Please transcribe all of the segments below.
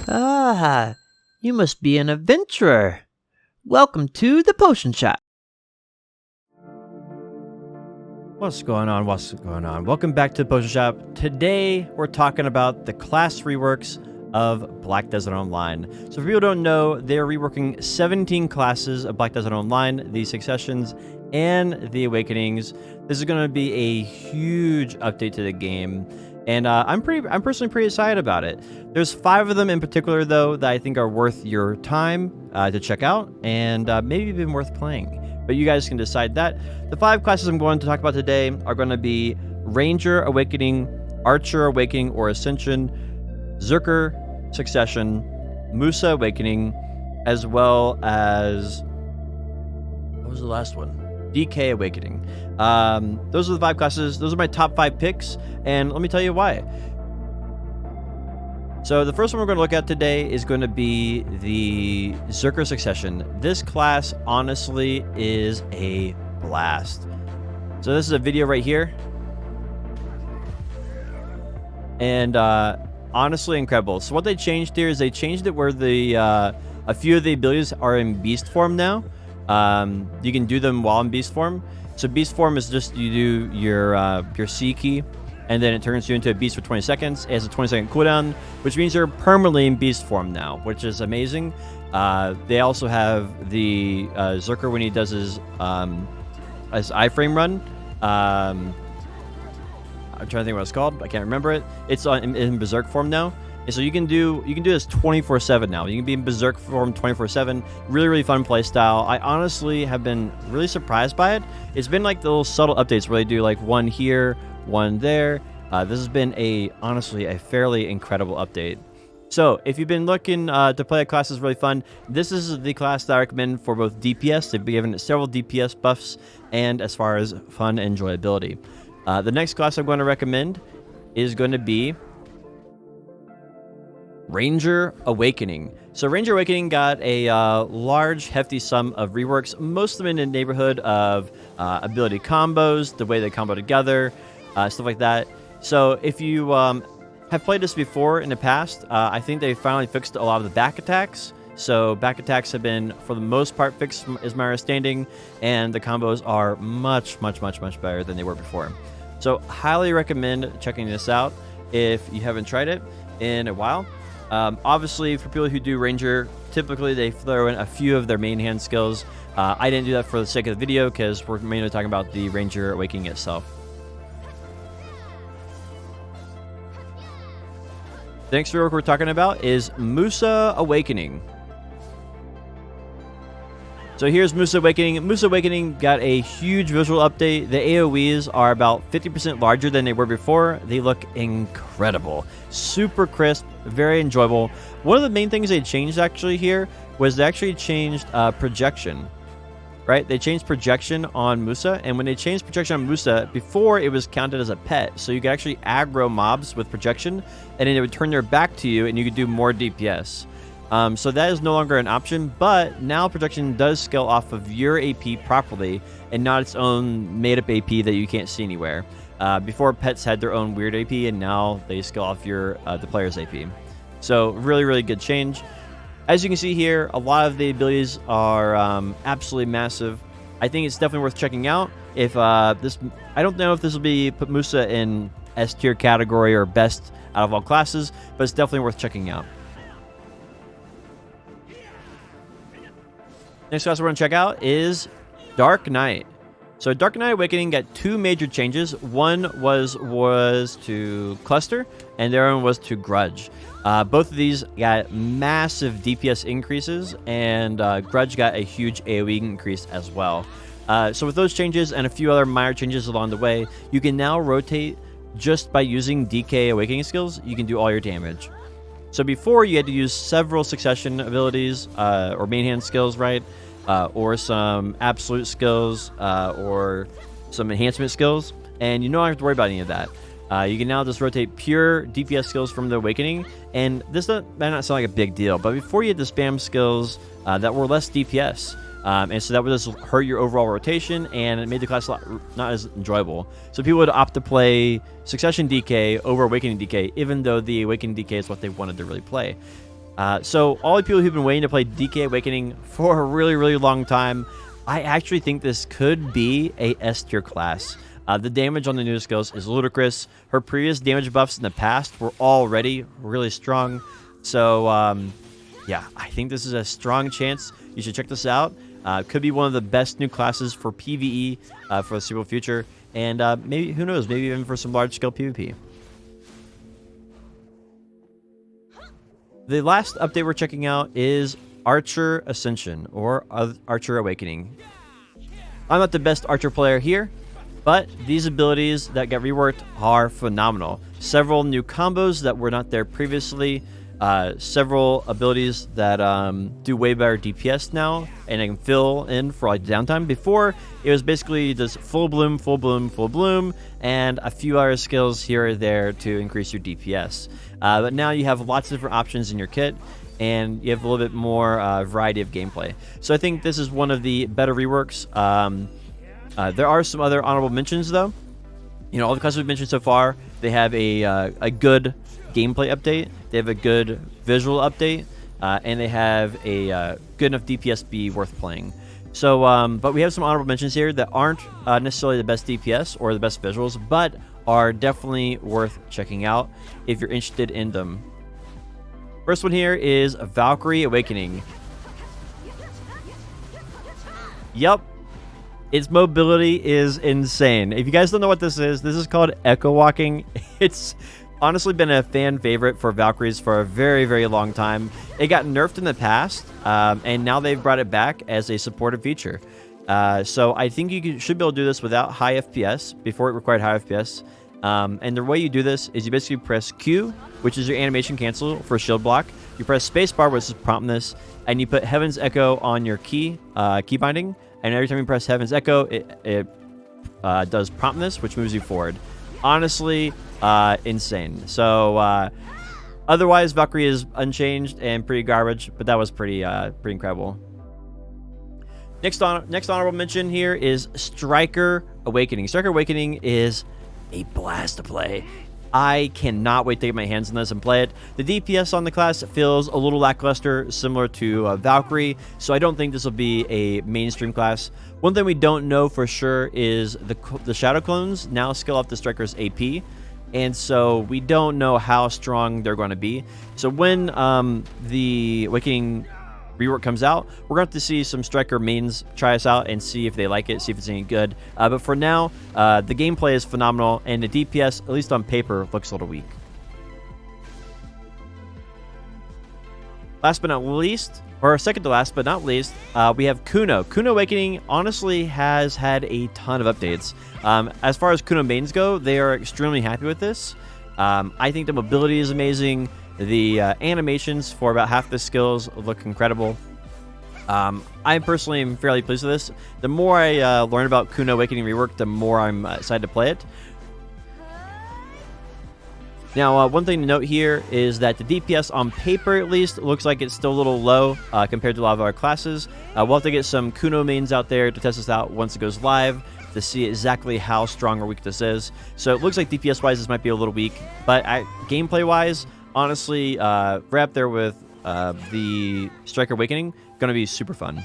Ah, you must be an adventurer. Welcome to the Potion Shop. What's going on? Welcome back to the Potion Shop. Today, we're talking about the class reworks of Black Desert Online. So for people who don't know, they're reworking 17 classes of Black Desert Online, the Successions and the Awakenings. This is going to be a huge update to the game, and I'm personally pretty excited about it. There's 5 of them in particular, though, that I think are worth your time to check out, and maybe even worth playing. But you guys can decide that. The 5 classes I'm going to talk about today are going to be Ranger Awakening, Archer Awakening or Ascension, Zerker Succession, Musa Awakening, as well as... what was the last one? DK Awakening. Those are the 5 classes. Those are my top 5 picks, and let me tell you why. So the first one we're going to look at today is going to be the Zerker Succession. This class, honestly, is a blast. So this is a video right here. And honestly, incredible. So what they changed here is they changed it where the a few of the abilities are in beast form now. You can do them while in beast form. So beast form is just you do your C key, and then it turns you into a beast for 20 seconds. It has a 20-second cooldown, which means you're permanently in beast form now, which is amazing. They also have the Zerker when he does his iframe run. I'm trying to think what it's called. I can't remember it. It's in Berserk form now. And so you can do this 24/7 now. You can be in Berserk form 24/7. Really, really fun play style. I honestly have been really surprised by it. It's been like the little subtle updates where they do like one here, one there. This has been honestly a fairly incredible update. So if you've been looking to play a class that's really fun, this is the class that I recommend for both DPS. They've been given several DPS buffs, and as far as fun and enjoyability. The next class I'm going to recommend is going to be Ranger Awakening. So Ranger Awakening got a large, hefty sum of reworks, most of them in the neighborhood of ability combos, the way they combo together, stuff like that. So if you have played this before in the past, I think they finally fixed a lot of the back attacks. So back attacks have been, for the most part, fixed, is my understanding, and the combos are much, much, much, much better than they were before. So highly recommend checking this out if you haven't tried it in a while. Obviously, for people who do Ranger, typically they throw in a few of their main hand skills. I didn't do that for the sake of the video because we're mainly talking about the Ranger Awakening itself. The next rework we're talking about is Musa Awakening. So here's Musa Awakening. Musa Awakening got a huge visual update. The AoEs are about 50% larger than they were before. They look incredible. Super crisp, very enjoyable. One of the main things they changed actually here was they actually changed projection. Right? They changed projection on Musa, and when they changed projection on Musa, before it was counted as a pet, so you could actually aggro mobs with projection, and then it would turn their back to you, and you could do more DPS. So that is no longer an option, but now projection does scale off of your AP properly, and not its own made-up AP that you can't see anywhere. Before, pets had their own weird AP, and now they scale off the player's AP. So really, really good change. As you can see here, a lot of the abilities are absolutely massive. I think it's definitely worth checking out. If I don't know if this will put Musa in S tier category or best out of all classes, but it's definitely worth checking out. Next class we're going to check out is Dark Knight. So Dark Knight Awakening got 2 major changes. One was to Cluster, and the other one was to Grudge. Both of these got massive DPS increases, and Grudge got a huge AoE increase as well. So with those changes and a few other minor changes along the way, you can now rotate just by using DK Awakening skills. You can do all your damage. So before, you had to use several succession abilities or main hand skills, right? Or some absolute skills or some enhancement skills, and you don't have to worry about any of that. You can now just rotate pure DPS skills from the Awakening, and this might not sound like a big deal, but before you had to spam skills that were less DPS. And so that would just hurt your overall rotation, and it made the class not as enjoyable. So people would opt to play Succession DK over Awakening DK, even though the Awakening DK is what they wanted to really play. So all the people who've been waiting to play DK Awakening for a really, really long time, I actually think this could be a S tier class. The damage on the new skills is ludicrous. Her previous damage buffs in the past were already really strong. So, yeah, I think this is a strong chance. You should check this out. Could be one of the best new classes for PvE for the foreseeable future. And maybe, who knows, maybe even for some large-scale PvP. The last update we're checking out is Archer Ascension, or Archer Awakening. I'm not the best Archer player here, but these abilities that get reworked are phenomenal. Several new combos that were not there previously. Several abilities that do way better DPS now, and I can fill in for like downtime. Before, it was basically just full bloom, full bloom, full bloom, and a few other skills here or there to increase your DPS. But now you have lots of different options in your kit, and you have a little bit more variety of gameplay. So I think this is one of the better reworks. There are some other honorable mentions, though. You know, all the classes we've mentioned so far, they have a good gameplay update, they have a good visual update, and they have a good enough DPS be worth playing. So, but we have some honorable mentions here that aren't necessarily the best DPS or the best visuals, but are definitely worth checking out if you're interested in them. First one here is Valkyrie Awakening. Yep. Its mobility is insane. If you guys don't know what this is called Echo Walking. It's honestly been a fan favorite for Valkyries for a very, very long time. It got nerfed in the past, and now they've brought it back as a supported feature. So I think you should be able to do this without high FPS. Before it required high FPS. And the way you do this is you basically press Q, which is your animation cancel for shield block. You press spacebar, which is promptness, and you put Heaven's Echo on your key binding. And every time you press Heaven's Echo, it does promptness, which moves you forward. Honestly, insane. So otherwise, Valkyrie is unchanged and pretty garbage, but that was pretty incredible. Next honorable mention here is Striker Awakening. Striker Awakening is a blast to play. I cannot wait to get my hands on this and play it. The DPS on the class feels a little lackluster, similar to Valkyrie, so I don't think this will be a mainstream class. One thing we don't know for sure is the Shadow Clones now scale up the Striker's AP, and so we don't know how strong they're going to be. So when the Awakening rework comes out, we're going to have to see some Striker mains try us out and see if they like it, see if it's any good. But for now, the gameplay is phenomenal, and the DPS, at least on paper, looks a little weak. Last but not least, or second to last but not least, we have Kano. Kano Awakening honestly has had a ton of updates. As far as Kano mains go, they are extremely happy with this. I think the mobility is amazing. The animations for about half the skills look incredible. I personally am fairly pleased with this. The more I learn about Kano Awakening rework, the more I'm excited to play it. Now, one thing to note here is that the DPS on paper, at least, looks like it's still a little low compared to a lot of our classes. We'll have to get some Kano mains out there to test this out once it goes live to see exactly how strong or weak this is. So it looks like DPS-wise, this might be a little weak, but gameplay-wise, honestly, right up there with the Striker Awakening, going to be super fun.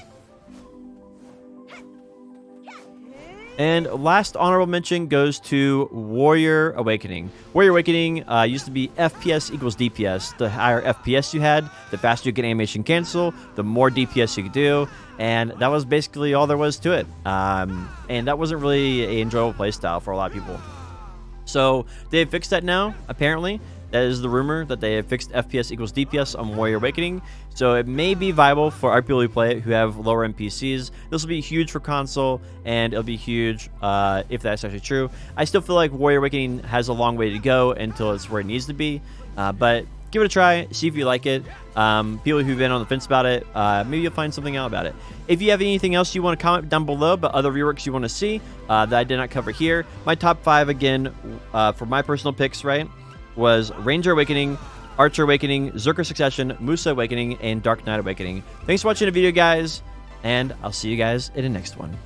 And last honorable mention goes to Warrior Awakening. Warrior Awakening used to be FPS equals DPS. The higher FPS you had, the faster you get animation cancel, the more DPS you could do, and that was basically all there was to it. And that wasn't really an enjoyable playstyle for a lot of people. So they've fixed that now, apparently. That is the rumor, that they have fixed FPS equals DPS on Warrior Awakening. So it may be viable for our people who play it who have lower NPCs. This will be huge for console, and it'll be huge if that's actually true. I still feel like Warrior Awakening has a long way to go until it's where it needs to be. But give it a try, see if you like it. People who've been on the fence about it, maybe you'll find something out about it. If you have anything else you want to comment down below, but other reworks you want to see that I did not cover here, my top 5 again for my personal picks, right, was Ranger Awakening, Archer Awakening, Zerker Succession, Musa Awakening, and Dark Knight Awakening. Thanks for watching the video, guys, and I'll see you guys in the next one.